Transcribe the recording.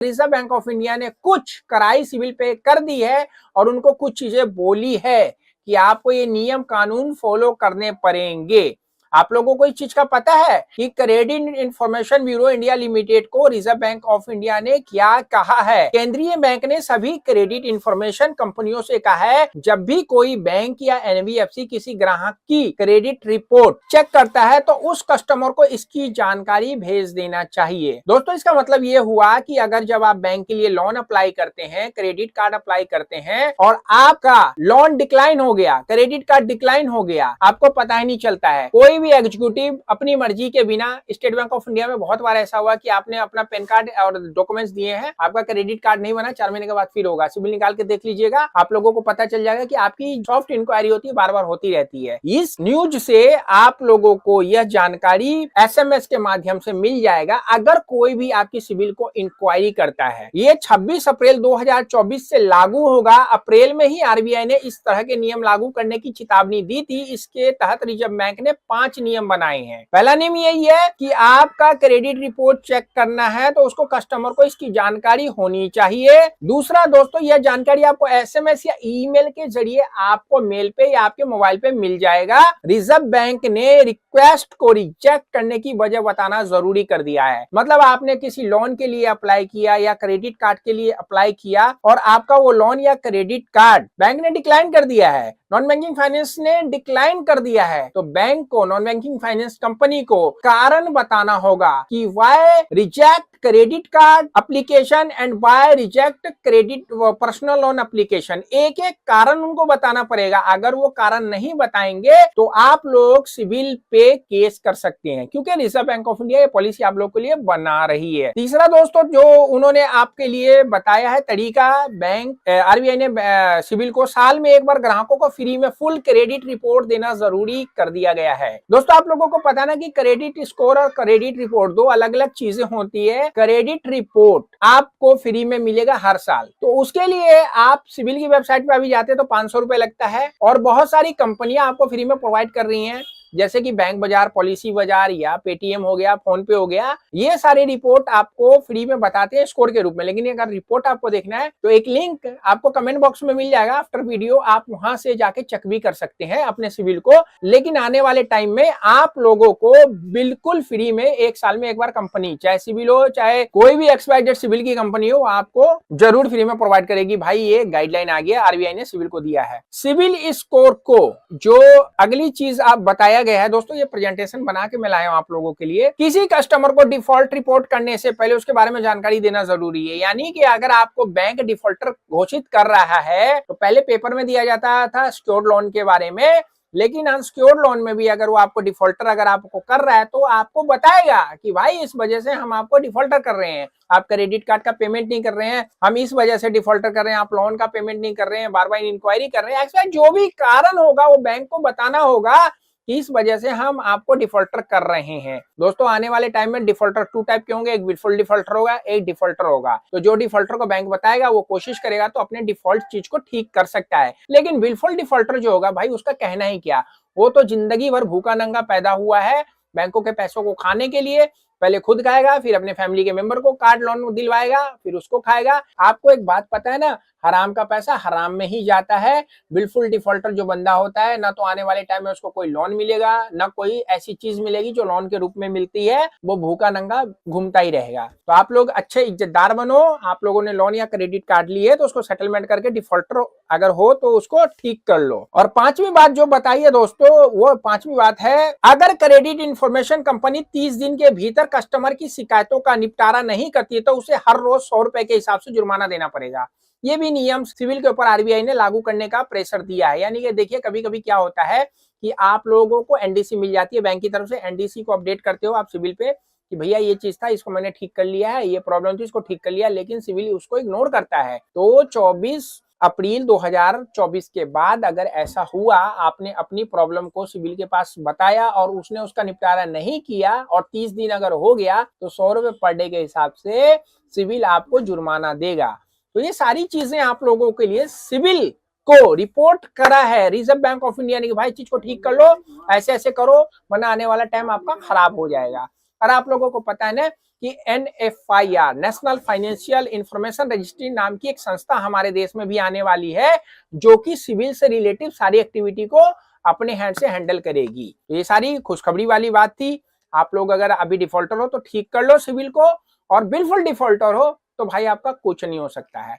Reserve bank of India ने कुछ कड़ाई सिविल पे कर दी है और उनको कुछ चीजें बोली है कि आपको ये नियम कानून फॉलो करने पड़ेंगे। आप लोगों को इस चीज का पता है कि credit information bureau India limited को रिजर्व बैंक ऑफ इंडिया ने क्या कहा है? केंद्रीय बैंक ने सभी क्रेडिट इंफॉर्मेशन कंपनियों से कहा है, जब भी कोई बैंक या एनबीएफसी किसी ग्राहक की क्रेडिट रिपोर्ट चेक करता है तो उस कस्टमर को इसकी जानकारी भेज देना चाहिए। दोस्तों, इसका मतलब ये हुआ कि अगर जब आप बैंक के लिए लोन अप्लाई करते हैं, क्रेडिट कार्ड अप्लाई करते हैं और आपका लोन डिक्लाइन हो गया, क्रेडिट कार्ड डिक्लाइन हो गया, आपको पता ही नहीं चलता है। कोई भी एग्जीक्यूटिव अपनी मर्जी के बिना, स्टेट बैंक ऑफ इंडिया में बहुत बार ऐसा हुआ कि आपने अपना पैन कार्ड और डॉक्यूमेंट्स दिए हैं, आपका क्रेडिट कार्ड नहीं बना, 4 महीने के बाद फिर होगा। सिविल निकाल के देख लीजिएगा, आप लोगों को पता चल जाएगा कि आपकी सॉफ्ट इंक्वायरी होती है, बार बार होती रहती है। इस न्यूज से आप लोगों को यह जानकारी एसएमएस के माध्यम से मिल जाएगा अगर कोई भी आपकी सिविल को इंक्वायरी करता है। ये 26 अप्रैल 2024 से लागू होगा। अप्रैल में ही आरबीआई ने इस तरह के नियम लागू करने की चेतावनी दी थी। इसके तहत रिजर्व बैंक ने 5 नियम बनाए हैं। पहला नियम यही है कि आपका क्रेडिट रिपोर्ट चेक करना है तो उसको कस्टमर को इसकी जानकारी होनी चाहिए। दूसरा दोस्तों, यह जानकारी आपको एसएमएस या ईमेल के जरिए आपको मेल पे या आपके मोबाइल पे मिल जाएगा। रिजर्व बैंक ने रिक्वेस्ट को रिजेक्ट करने की वजह बताना जरूरी कर दिया है। मतलब आपने किसी लोन के लिए अप्लाई किया या क्रेडिट कार्ड के लिए अप्लाई किया और आपका वो लोन या क्रेडिट कार्ड बैंक ने डिक्लाइन कर दिया है, नॉन बैंकिंग फाइनेंस ने डिक्लाइन कर दिया है, तो बैंक को, नॉन बैंकिंग फाइनेंस कंपनी को कारण बताना होगा कि why reject credit card application and why reject credit personal loan application. एक एक कारण उनको बताना पड़ेगा। अगर वो कारण नहीं बताएंगे तो आप लोग सिविल पे केस कर सकते हैं, क्योंकि रिजर्व बैंक ऑफ इंडिया ये पॉलिसी आप लोग के लिए बना रही है। तीसरा दोस्तों, जो उन्होंने आपके लिए बताया है तरीका, बैंक आरबीआई ने सिविल को साल में एक बार ग्राहकों को फ्री में फुल क्रेडिट रिपोर्ट देना जरूरी कर दिया गया है। दोस्तों, आप लोगों को पता ना कि क्रेडिट स्कोर और क्रेडिट रिपोर्ट दो अलग अलग चीजें होती है। क्रेडिट रिपोर्ट आपको फ्री में मिलेगा हर साल, तो उसके लिए आप सिविल की वेबसाइट पे अभी जाते हैं तो 500 रुपए लगता है और बहुत सारी कंपनियां आपको फ्री में प्रोवाइड कर रही हैं, जैसे कि बैंक बाजार, पॉलिसी बाजार या पेटीएम हो गया, फोन पे हो गया। ये सारी रिपोर्ट आपको फ्री में बताते हैं स्कोर के रूप में। लेकिन अगर रिपोर्ट आपको देखना है तो एक लिंक आपको कमेंट बॉक्स में मिल जाएगा आफ्टर वीडियो, आप वहां से जाके चेक भी कर सकते हैं अपने सिविल को। लेकिन आने वाले टाइम में आप लोगों को बिल्कुल फ्री में एक साल में एक बार कंपनी, चाहे सिविल हो चाहे कोई भी एक्सपायर्ड सिविल की कंपनी हो, आपको जरूर फ्री में प्रोवाइड करेगी। भाई ये गाइडलाइन आ गया, आरबीआई ने सिविल को दिया है। सिविल स्कोर को जो अगली चीज आप बताया गया है दोस्तों, ये प्रेजेंटेशन बना के मैं लाया हूं आप लोगों के लिए। किसी कस्टमर को डिफॉल्ट रिपोर्ट करने से पहले उसके बारे में जानकारी देना जरूरी है। यानी कि अगर आपको बैंक डिफॉल्टर घोषित कर रहा है तो पहले पेपर में दिया जाता था सिक्योर्ड लोन के बारे में, लेकिन अनसिक्योर्ड लोन में भी अगर वो आपको डिफॉल्टर अगर आपको कर रहा है तो आपको बताएगा कि भाई इस वजह से हम आपको डिफॉल्टर कर रहे हैं, आप क्रेडिट कार्ड का पेमेंट नहीं कर रहे हैं, हम इस वजह से डिफॉल्टर कर रहे हैं, आप लोन का पेमेंट नहीं कर रहे हैं, बार बार इंक्वायरी कर रहे हैं। ऐसा जो भी कारण होगा वो बैंक को बताना होगा कि इस वजह से हम आपको डिफॉल्टर कर रहे हैं। दोस्तों, आने वाले टाइम में डिफॉल्टर 2 टाइप के होंगे, एक विलफुल डिफॉल्टर होगा, एक डिफॉल्टर होगा। तो जो डिफॉल्टर को बैंक बताएगा वो कोशिश करेगा तो अपने डिफॉल्ट चीज को ठीक कर सकता है। लेकिन विलफुल डिफॉल्टर जो होगा भाई, उसका कहना ही क्या, वो तो जिंदगी भर भूखा नंगा पैदा हुआ है बैंकों के पैसों को खाने के लिए। पहले खुद खाएगा, फिर अपने फैमिली के मेंबर को कार्ड लोन दिलवाएगा, फिर उसको खाएगा। आपको एक बात पता है ना, हराम का पैसा हराम में ही जाता है। बिल्कुल डिफॉल्टर जो बंदा होता है ना, तो आने वाले टाइम में उसको कोई लोन मिलेगा, ना कोई ऐसी चीज मिलेगी जो लोन के रूप में मिलती है। वो भूखा नंगा घूमता ही रहेगा। तो आप लोग अच्छे इज्जतदार बनो। आप लोगों ने लोन या क्रेडिट कार्ड लिए तो उसको सेटलमेंट करके डिफॉल्टर अगर हो तो उसको ठीक कर लो। और 5वीं बात जो बताई है दोस्तों, वो 5वीं बात है, अगर क्रेडिट इंफॉर्मेशन कंपनी 30 दिन के भीतर कस्टमर की शिकायतों का निपटारा नहीं करती है तो उसे हर रोज 100 रुपए के हिसाब से जुर्माना देना पड़ेगा। ये भी नियम सिविल के ऊपर आरबीआई ने लागू करने का प्रेशर दिया है। यानी कि देखिए, कभी कभी क्या होता है कि आप लोगों को एनडीसी मिल जाती है बैंक की तरफ से, एनडीसी को अपडेट करते हो आप सिविल पे कि भैया ये चीज था, इसको मैंने ठीक कर लिया है, ये प्रॉब्लम थी, इसको ठीक कर लिया, लेकिन सिविल उसको इग्नोर करता है। तो 24 अप्रैल 2024 के बाद अगर ऐसा हुआ, आपने अपनी प्रॉब्लम को सिविल के पास बताया और उसने उसका निपटारा नहीं किया और 30 दिन अगर हो गया तो 100 रुपए पर डे के हिसाब से सिविल आपको जुर्माना देगा। तो ये सारी चीजें आप लोगों के लिए सिविल को रिपोर्ट करा है रिजर्व बैंक ऑफ इंडिया ने कि भाई चीज को ठीक कर लो, ऐसे ऐसे करो, वरना आने वाला टाइम आपका खराब हो जाएगा। और आप लोगों को पता है ना कि NFIR national financial information registry नाम की एक संस्था हमारे देश में भी आने वाली है, जो कि सिविल से रिलेटिव सारी एक्टिविटी को अपने हैंड से हैंडल करेगी। तो ये सारी खुशखबरी वाली बात थी। आप लोग अगर अभी डिफॉल्टर हो तो ठीक कर लो सिविल को, और बिल्कुल डिफॉल्टर हो तो भाई आपका कुछ नहीं हो सकता है।